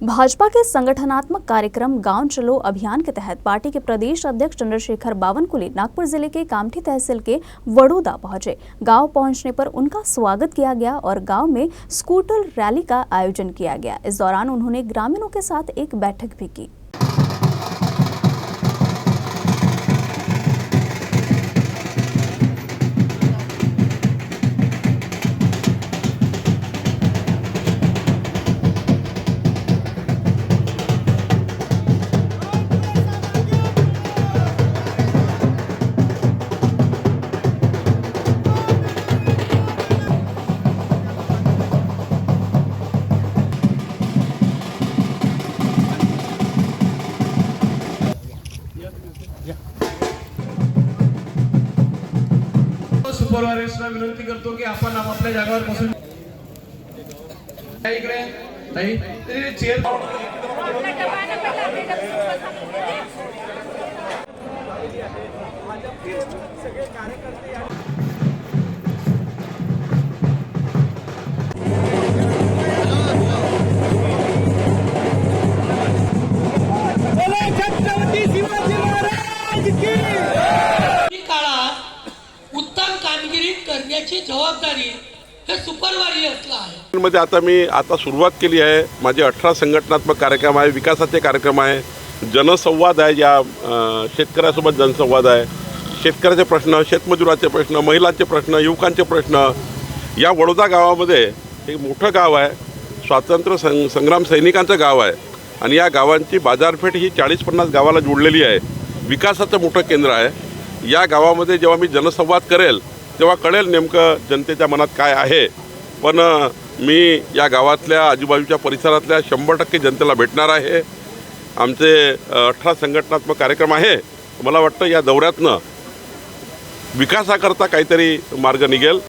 भाजपा के संगठनात्मक कार्यक्रम गांव चलो अभियान के तहत पार्टी के प्रदेश अध्यक्ष चंद्रशेखर बावनकुले नागपुर जिले के कामठी तहसील के वडोदा पहुंचे। गांव पहुंचने पर उनका स्वागत किया गया और गांव में स्कूटर रैली का आयोजन किया गया। इस दौरान उन्होंने ग्रामीणों के साथ एक बैठक भी की। सुपरवायझरला विनंती करतो की आपण आपल्या जागेवर बसून इकडे नाही तरी चेअर सगळे कार्यकर्ते छत्रपती शिवाजी महाराज की उत्तम कामगिरी करण्याची जबाबदारी हे सुपरवायझरला आहे। मध्ये आता सुरुवात केली आहे। माझे 18 संघटनात्मक कार्यक्रम आहे, विकासाचे कार्यक्रम आहे, जनसंवाद आहे, या शेतकऱ्यासोबत जनसंवाद आहे। शेतकऱ्याचे प्रश्न, शेतमजुराचे प्रश्न, महिलांचे प्रश्न, युवकांचे प्रश्न। या वडोदा गावामध्ये एक मोठं गाव आहे, स्वातंत्र्य संग्राम सैनिकांचं गाव आहे आणि या गावांची बाजारपेठ ही 40-50 गावाला जोडलेली आहे। विकासाचं मोठं केंद्र आहे। या गावामध्ये जेव्हा मी जनसंवाद करेल तेव्हा कळेल नेमकं जनतेच्या मनात काय आहे। पण मी या गावातल्या आजूबाजूच्या परिसरातल्या 100% जनतेला भेटणार आहे। आमचे 18 संघटनात्मक कार्यक्रम आहे। मला वाटतं या दौऱ्यातनं विकासाकरता काहीतरी मार्ग निघेल।